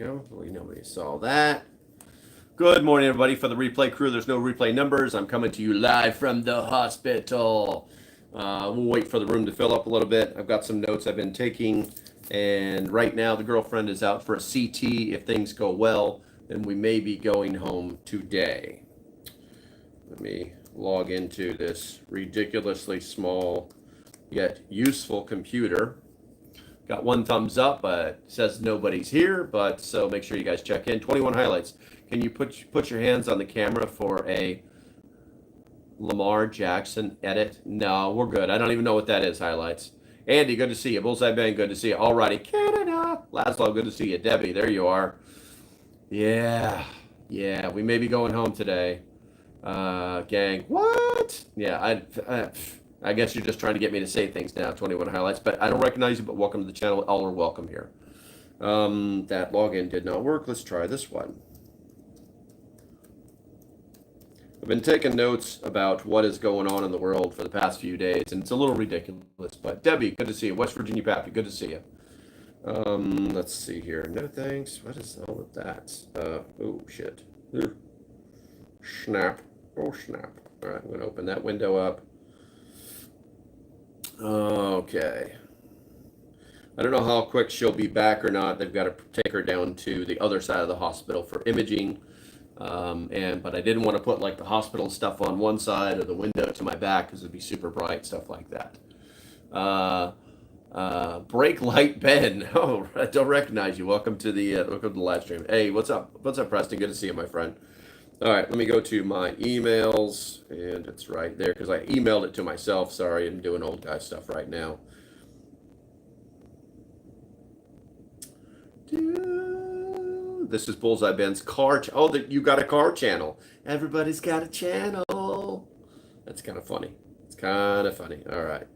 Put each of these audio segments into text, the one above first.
go. Nobody saw that. Good morning, everybody. For the replay crew, there's no replay numbers. I'm coming to you live from the hospital. We'll wait for the room to fill up a little bit. I've got some notes I've been taking, and right now the girlfriend is out for a CT. If things go well, then we may be going home today. Let me log into this ridiculously small yet useful computer. Got one thumbs up, but says nobody's here. But so make sure you guys check in. 21 highlights. Can you put your hands on the camera for a Lamar Jackson edit? No, we're good. I don't even know what that is. Highlights. Andy, good to see you. Bullseye Ben, good to see you. Alrighty, Canada. Laszlo, good to see you. Debbie, there you are. Yeah, we may be going home today. Gang, what? Yeah, I guess you're just trying to get me to say things now. 21 highlights, but I don't recognize you. But welcome to the channel. All are welcome here. That login did not work. Let's try this one. I've been taking notes about what is going on in the world for the past few days, and it's a little ridiculous. But Debbie, good to see you. West Virginia Pappy, good to see you. Let's see here. No thanks. What is all of that? Oh shit. Snap. Oh snap. All right, I'm gonna open that window up. Okay. I don't know how quick she'll be back or not. They've got to take her down to the other side of the hospital for imaging. But I didn't want to put like the hospital stuff on one side or the window to my back because it'd be super bright, stuff like that. Brake Light Ben. Oh, I don't recognize you. Welcome to the live stream. Hey, what's up? What's up, Preston? Good to see you, my friend. All right, let me go to my emails, and it's right there because I emailed it to myself. Sorry, I'm doing old guy stuff right now. This is Bullseye Ben's car. You got a car channel. Everybody's got a channel. That's kind of funny. It's kind of funny. All right.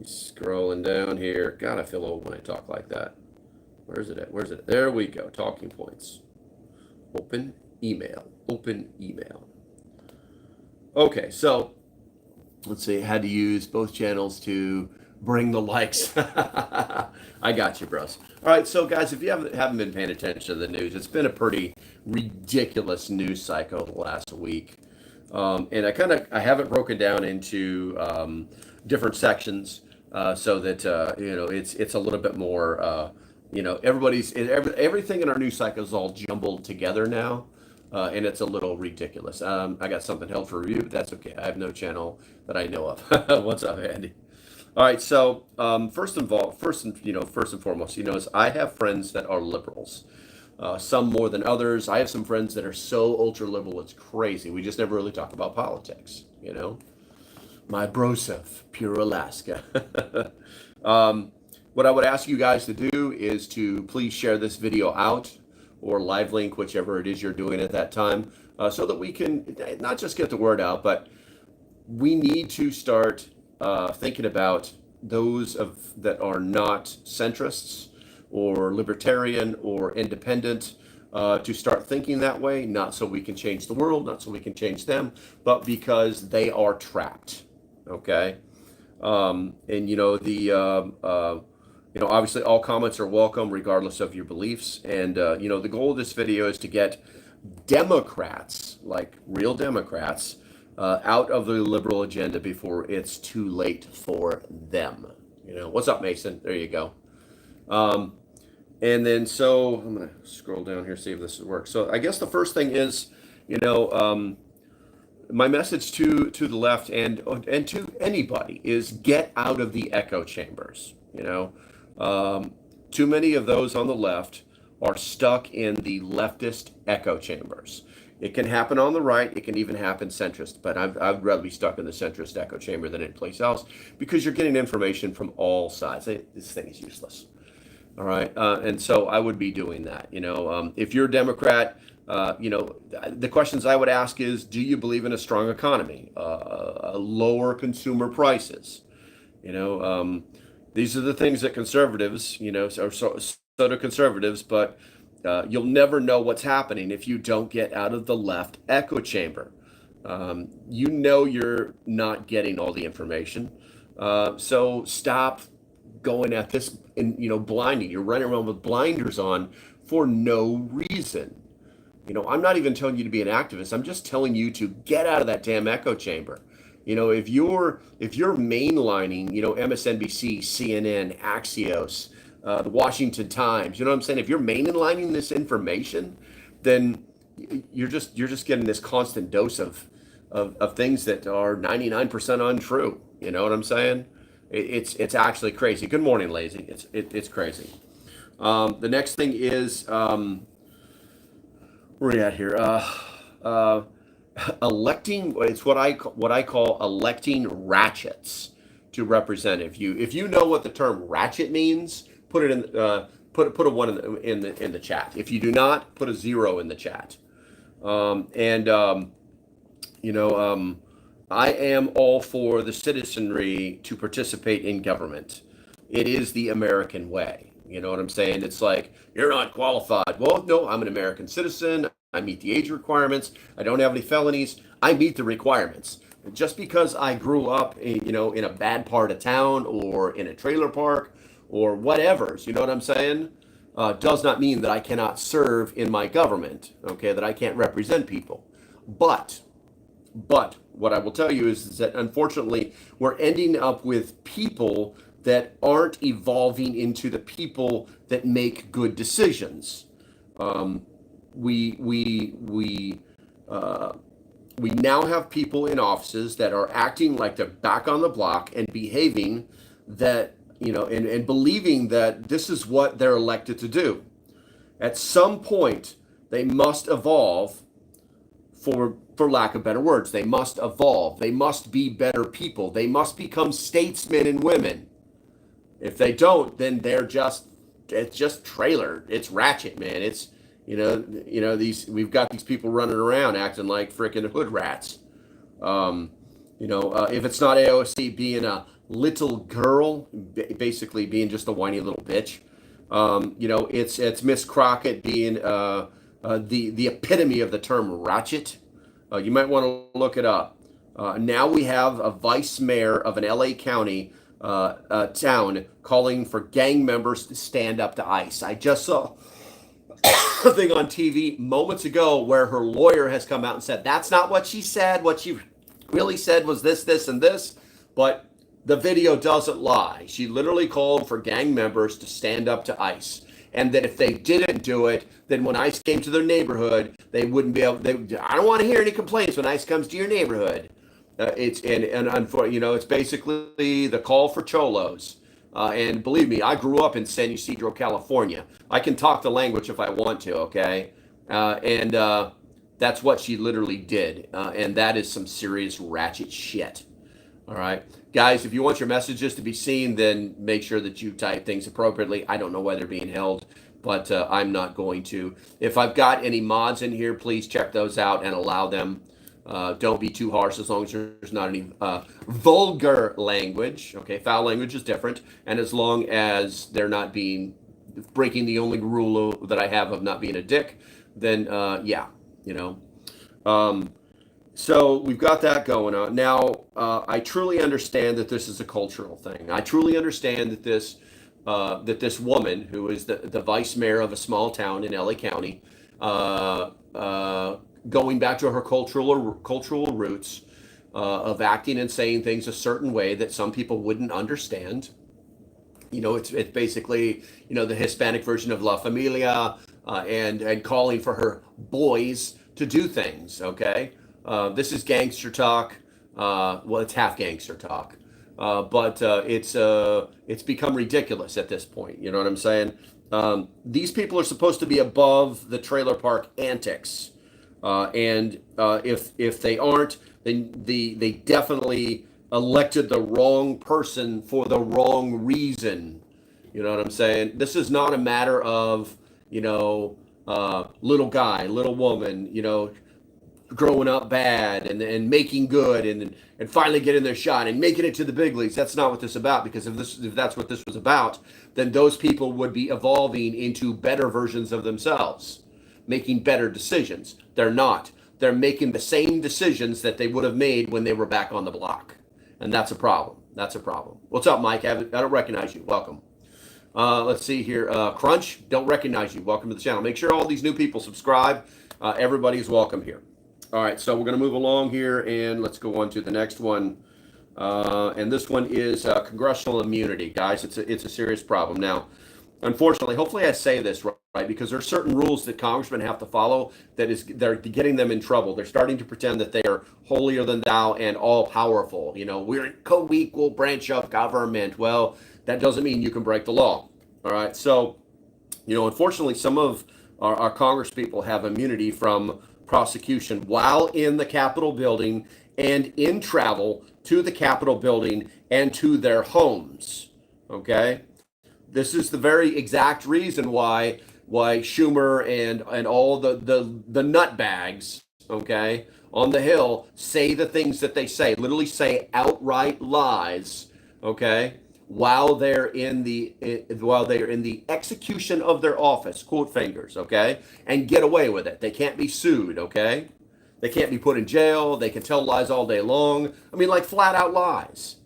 Scrolling down here. God, I feel old when I talk like that. Where's it at? Where's it at? There we go. Talking points. Open email. Open email. Okay, so let's see. Had to use both channels to bring the likes. I got you, bros. All right, so guys, if you haven't been paying attention to the news, it's been a pretty ridiculous news cycle the last week. And I have it broken down into different sections so that it's a little bit more everything in our news cycle is all jumbled together now, and it's a little ridiculous. I got something held for review, but that's okay. I have no channel that I know of. What's up, Andy? All right, so first and foremost, is I have friends that are liberals. Some more than others. I have some friends that are so ultra liberal, it's crazy. We just never really talk about politics, My broseph, pure Alaska. What I would ask you guys to do is to please share this video out or live link, whichever it is you're doing at that time, so that we can not just get the word out, but we need to start thinking about those that are not centrists or libertarian or independent, to start thinking that way, not so we can change the world, not so we can change them, but because they are trapped. Okay. Obviously all comments are welcome regardless of your beliefs. And, the goal of this video is to get Democrats, like real Democrats, out of the liberal agenda before it's too late for them. What's up, Mason? There you go. And then so I'm going to scroll down here, see if this works. So I guess the first thing is, my message to the left and to anybody is get out of the echo chambers. Too many of those on the left are stuck in the leftist echo chambers. It can happen on the right. It can even happen centrist, but I'd rather be stuck in the centrist echo chamber than any place else because you're getting information from all sides. This thing is useless. All right. And so I would be doing that. If you're a Democrat, the questions I would ask is, do you believe in a strong economy, lower consumer prices? These are the things that conservatives, are so do conservatives, but you'll never know what's happening if you don't get out of the left echo chamber. You're not getting all the information. So stop going at this and, blinding. You're running around with blinders on for no reason. I'm not even telling you to be an activist. I'm just telling you to get out of that damn echo chamber. If you're mainlining, MSNBC, CNN, Axios, the Washington Times, you know what I'm saying? If you're mainlining this information, then you're just getting this constant dose of things that are 99% untrue. You know what I'm saying? It's actually crazy. Good morning, Lazy. It's crazy. The next thing is where are we at here? Electing. It's what I call electing ratchets to representative. If you know what the term ratchet means, put it in. Put a one in the chat. If you do not, put a 0 in the chat. I am all for the citizenry to participate in government. It is the American way. You know what I'm saying? It's like, you're not qualified. Well, no, I'm an American citizen. I meet the age requirements. I don't have any felonies. I meet the requirements. Just because I grew up, in a bad part of town or in a trailer park or whatever, you know what I'm saying? Does not mean that I cannot serve in my government, okay, that I can't represent people. But what I will tell you is that unfortunately we're ending up with people that aren't evolving into the people that make good decisions. We now have people in offices that are acting like they're back on the block and behaving that, and believing that this is what they're elected to do. At some point, they must evolve, for lack of better words. They must evolve. They must be better people. They must become statesmen and women. If they don't, then it's just trailer. It's ratchet, man. It's, we've got these people running around acting like freaking hood rats. If it's not AOC being a little girl, basically being just a whiny little bitch, it's Miss Crockett being the epitome of the term ratchet. You might want to look it up. Now we have a vice mayor of an LA County town calling for gang members to stand up to ICE. I just saw a thing on TV moments ago where her lawyer has come out and said that's not what she said. What she really said was this, this, and this. But the video doesn't lie. She literally called for gang members to stand up to ICE. And that if they didn't do it, then when ICE came to their neighborhood, they wouldn't be able. I don't want to hear any complaints when ICE comes to your neighborhood. It's basically the call for cholos. And believe me, I grew up in San Ysidro, California. I can talk the language if I want to. Okay, that's what she literally did, and that is some serious ratchet shit. All right, guys, if you want your messages to be seen, then make sure that you type things appropriately. I don't know why they're being held, but I'm not going to. If I've got any mods in here, please check those out and allow them. Don't be too harsh as long as there's not any vulgar language. Okay, foul language is different. And as long as they're not breaking the only rule that I have of not being a dick, then so we've got that going on. Now, I truly understand that this is a cultural thing. I truly understand that this woman, who is the vice mayor of a small town in LA County, going back to her cultural roots of acting and saying things a certain way that some people wouldn't understand. It's basically, the Hispanic version of La Familia, and calling for her boys to do things, okay? This is gangster talk. Well, it's half gangster talk. But it's become ridiculous at this point. You know what I'm saying? These people are supposed to be above the trailer park antics. And if they aren't, then they definitely elected the wrong person for the wrong reason. You know what I'm saying? This is not a matter of, little guy, little woman, growing up bad and making good and finally getting their shot and making it to the big leagues. That's not what this is about, because if that's what this was about, then those people would be evolving into better versions of themselves, making better decisions. They're not. They're making the same decisions that they would have made when they were back on the block. And that's a problem. That's a problem. What's up, Mike? I don't recognize you. Welcome. Let's see here. Crunch, don't recognize you. Welcome to the channel. Make sure all these new people subscribe. Everybody's welcome here. All right, so we're going to move along here, and let's go on to the next one. And this one is congressional immunity, guys. It's a serious problem. Now, unfortunately, hopefully I say this right, because there are certain rules that congressmen have to follow they're getting them in trouble. They're starting to pretend that they are holier than thou and all powerful. You know, we're a co-equal branch of government. Well, that doesn't mean you can break the law. All right. So, you know, unfortunately, some of our Congress people have immunity from prosecution while in the Capitol building and in travel to the Capitol building and to their homes. Okay. This is the very exact reason why Schumer and all the nutbags, okay, on the Hill say the things that they say, literally say outright lies, okay, while they're in the execution of their office, quote fingers, okay, and get away with it. They can't be sued, okay? They can't be put in jail. They can tell lies all day long. I mean, like flat out lies.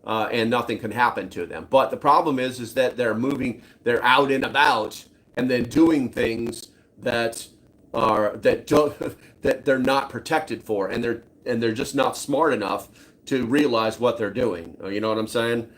And nothing can happen to them. But the problem is that they're out and about and then doing things that they're not protected for, and they're just not smart enough to realize what they're doing. You know what I'm saying?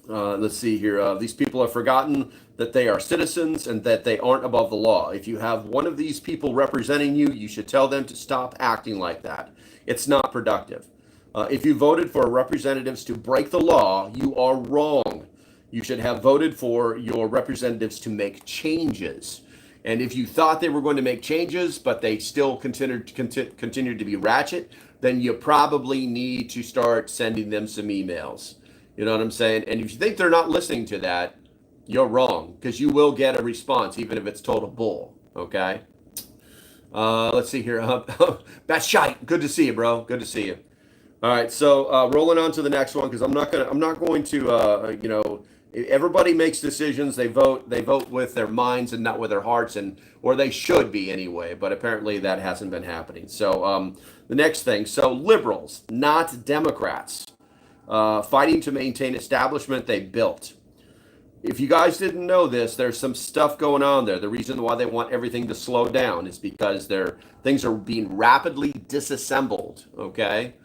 Let's see here. These people have forgotten that they are citizens and that they aren't above the law. If you have one of these people representing you, you should tell them to stop acting like that. It's not productive. If you voted for representatives to break the law, you are wrong. You should have voted for your representatives to make changes. And if you thought they were going to make changes, but they still continued to be ratchet, then you probably need to start sending them some emails. You know what I'm saying? And if you think they're not listening to that, you're wrong, because you will get a response, even if it's total bull. Okay? Let's see here. That's shite. Good to see you, bro. Good to see you. All right, so rolling on to the next one, because I'm not going to you know, everybody makes decisions. They vote with their minds and not with their hearts, or they should be anyway. But apparently that hasn't been happening. So the next thing, so liberals, not Democrats, fighting to maintain establishment they built. If you guys didn't know this, there's some stuff going on there. The reason why they want everything to slow down is because things are being rapidly disassembled. Okay.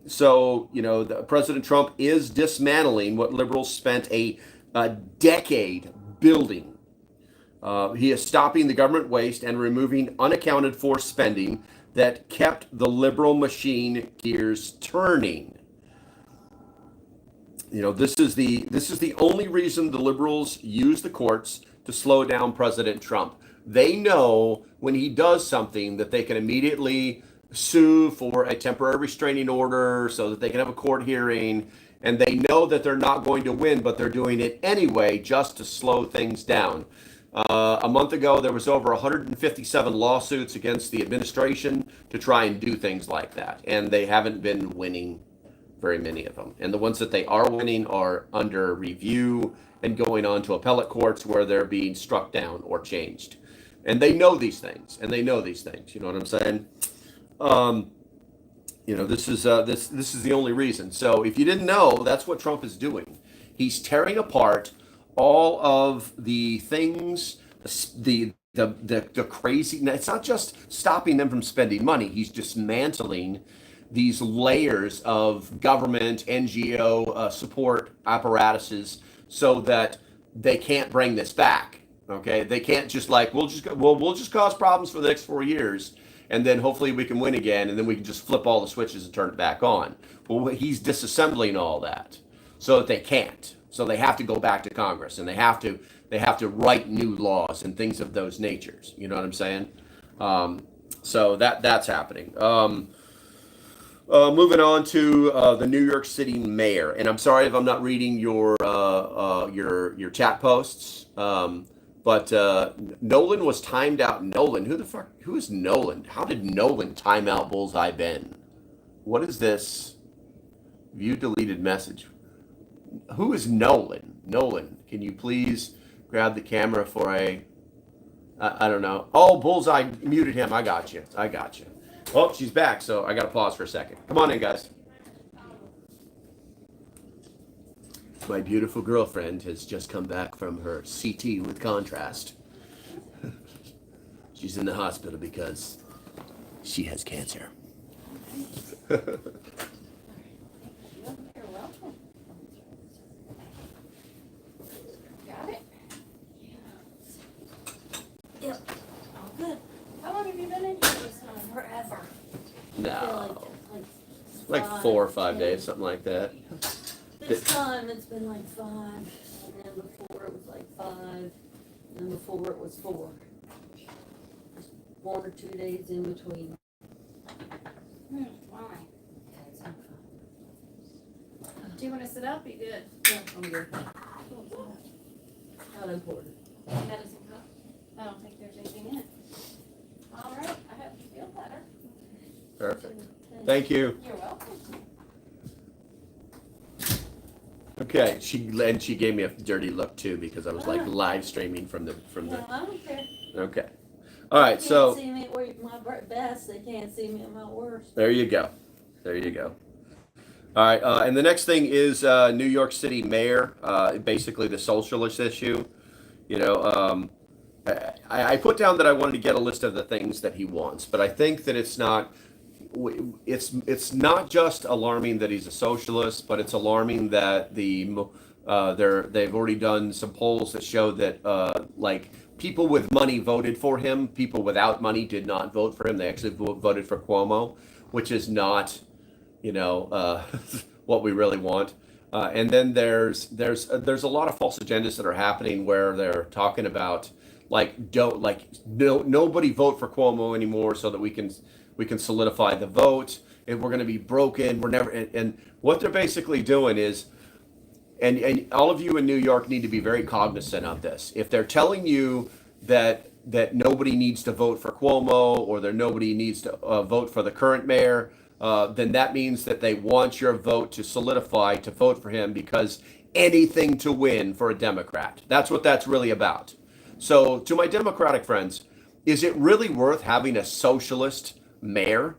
So, you know, President Trump is dismantling what liberals spent a decade building. He is stopping the government waste and removing unaccounted for spending that kept the liberal machine gears turning. You know, this is the only reason the liberals use the courts to slow down President Trump. They know when he does something that they can immediately sue for a temporary restraining order so that they can have a court hearing, and they know that they're not going to win, but they're doing it anyway just to slow things down. A month ago, there was over 157 lawsuits against the administration to try and do things like that, and they haven't been winning very many of them. And the ones that they are winning are under review and going on to appellate courts where they're being struck down or changed. And they know these things, You know what I'm saying? You know, this is the only reason. So if you didn't know, that's what Trump is doing. He's tearing apart all of the things, the crazy. It's not just stopping them from spending money. He's dismantling these layers of government, NGO support apparatuses so that they can't bring this back. Okay, they can't just like we'll just cause problems for the next 4 years, and then hopefully we can win again, and then we can just flip all the switches and turn it back on. Well, he's disassembling all that so that they can't. So they have to go back to Congress, and they have to write new laws and things of those natures. You know what I'm saying? So that's happening. Moving on to the New York City mayor, and I'm sorry if I'm not reading your chat posts. But Nolan was timed out. Nolan, who is Nolan? How did Nolan time out Bullseye Ben? What is this? View deleted message. Who is Nolan? Nolan, can you please grab the camera for I don't know. Oh, Bullseye muted him. I got you. Oh, she's back, so I got to pause for a second. Come on in, guys. My beautiful girlfriend has just come back from her CT with contrast. She's in the hospital because she has cancer. You're welcome. Got it? Yep. All good. How long have you been in here this time? Forever. No. Like 4 or 5 days, something like that. This time it's been like 5, and then before it was like 5, and then before it was 4. Just 1 or 2 days in between. Why? Yeah, it's not fun. Do you want to sit up? You good? Yeah, I'm good. Not important. Medicine cup? I don't think there's anything in it. All right. I hope you feel better. Perfect. Thank you. You're welcome. Okay, she gave me a dirty look too because I was like live streaming from the. No, I don't care. Okay. All right, They so can't see me at my best. They can't see me at my worst. there you go. There you go. All right, and the next thing is New York City mayor, basically the socialist issue. You know, I put down that I wanted to get a list of the things that he wants, but I think that it's not just alarming that he's a socialist, but it's alarming that they've already done some polls that show that like people with money voted for him, people without money did not vote for him. They actually voted for Cuomo, which is not, what we really want. And then there's a lot of false agendas that are happening where they're talking about nobody vote for Cuomo anymore so that we can solidify the vote, and we're going to be broken. We're never. And what they're basically doing is, and all of you in New York need to be very cognizant of this. If they're telling you that nobody needs to vote for Cuomo or that nobody needs to vote for the current mayor, then that means that they want your vote to solidify to vote for him because anything to win for a Democrat. That's what that's really about. So to my Democratic friends, is it really worth having a socialist mayor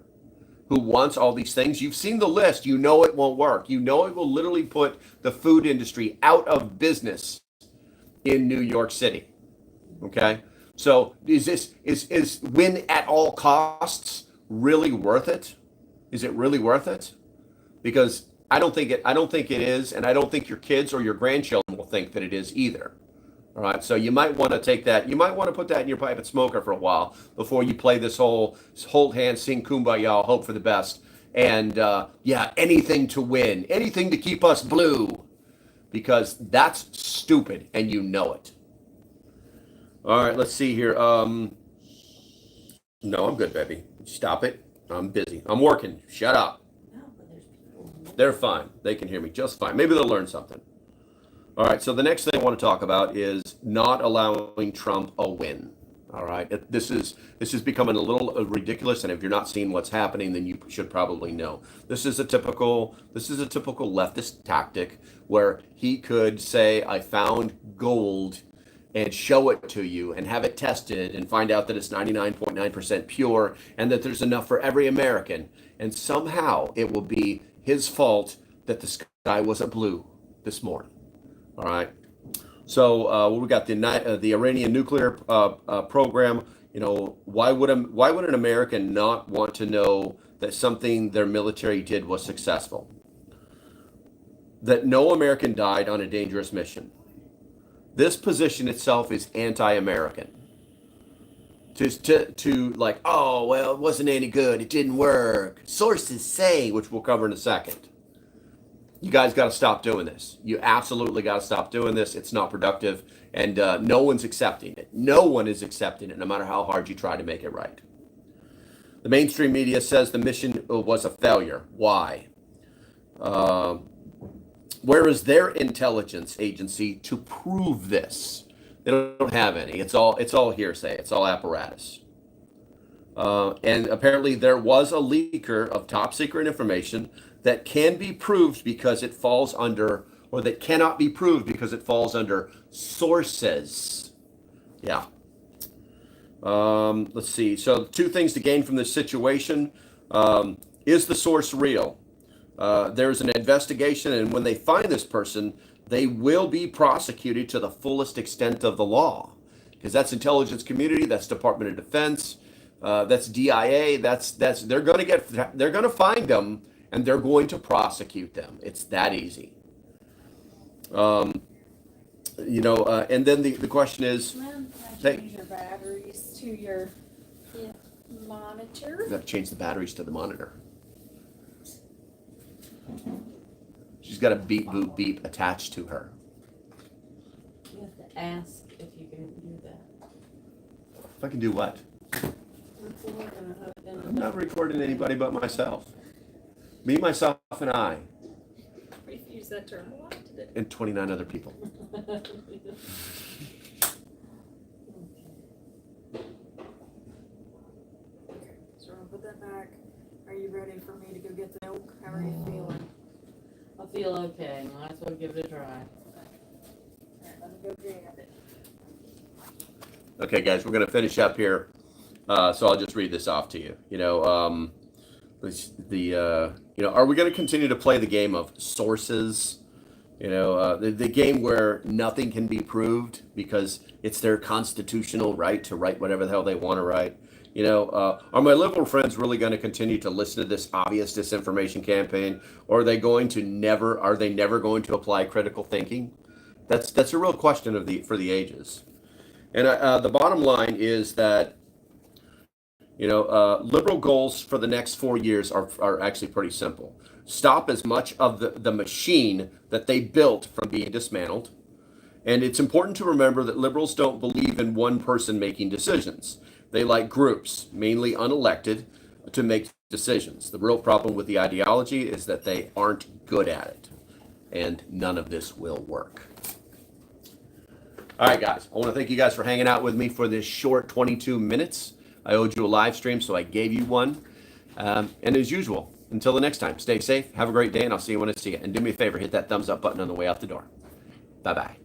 who wants all these things? You've seen the list. You know it won't work. You know it will literally put the food industry out of business in New York City. Okay? So is win at all costs really worth it? Is it really worth it? Because I don't think it is, and I don't think your kids or your grandchildren will think that it is either. All right, so you might want to take that. You might want to put that in your pipe and smoker for a while before you play this whole hold hands, sing kumbaya, hope for the best, and anything to win, anything to keep us blue, because that's stupid and you know it. All right, let's see here. No, I'm good, baby. Stop it. I'm busy. I'm working. Shut up. No, but there's people. They're fine. They can hear me just fine. Maybe they'll learn something. All right, so the next thing I want to talk about is not allowing Trump a win. All right, this is becoming a little ridiculous, and if you're not seeing what's happening, then you should probably know. This is a typical leftist tactic where he could say, "I found gold," and show it to you and have it tested and find out that it's 99.9% pure and that there's enough for every American, and somehow it will be his fault that the sky wasn't blue this morning. All right. So we got the Iranian nuclear program. You know, why would an American not want to know that something their military did was successful? That no American died on a dangerous mission. This position itself is anti-American. To like, oh well, it wasn't any good. It didn't work. Sources say, which we'll cover in a second. You guys got to stop doing this. You absolutely got to stop doing this. It's not productive, and no one's accepting it. No one is accepting it, no matter how hard you try to make it right. The mainstream media says the mission was a failure. Why? Where is their intelligence agency to prove this? They don't have any. It's all hearsay. It's all apparatus. And apparently there was a leaker of top secret information that can be proved because it falls under, or that cannot be proved because it falls under sources. Yeah. Let's see. So 2 things to gain from this situation. Is the source real? There's an investigation, and when they find this person, they will be prosecuted to the fullest extent of the law, because that's intelligence community, that's Department of Defense, that's DIA, that's they're going to find them and they're going to prosecute them. It's that easy. And then the question is, Change your batteries to your Yeah. monitor. you got to change the batteries to the monitor. She's got a beep boop beep attached to her. You have to ask if you can do that. If I can do what? Record and hook in I'm not recording anybody but myself. Me, myself, and I, We've used that term a lot today. and 29 other people. So we're gonna put that back. Are you ready for me to go get the milk? How are you feeling? I feel okay. Might as well give it a try. Alright, let me go grab it. Okay, guys, we're going to finish up here. So I'll just read this off to you. Are we going to continue to play the game of sources? The game where nothing can be proved because it's their constitutional right to write whatever the hell they want to write. Are my liberal friends really going to continue to listen to this obvious disinformation campaign, or are they never going to apply critical thinking? That's a real question for the ages. And the bottom line is that liberal goals for the next 4 years are actually pretty simple. Stop as much of the machine that they built from being dismantled. And it's important to remember that liberals don't believe in one person making decisions. They like groups, mainly unelected, to make decisions. The real problem with the ideology is that they aren't good at it. And none of this will work. All right, guys, I want to thank you guys for hanging out with me for this short 22 minutes. I owed you a live stream, so I gave you one. And as usual, until the next time, stay safe, have a great day, and I'll see you when I see you. And do me a favor, hit that thumbs up button on the way out the door. Bye-bye.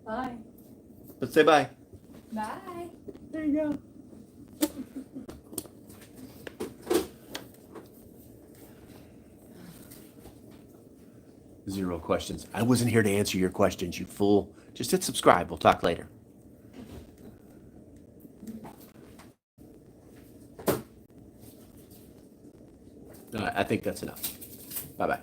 Bye. Let's say bye. Bye. There you go. Zero questions. I wasn't here to answer your questions, you fool. Just hit subscribe. We'll talk later. I think that's enough. Bye-bye.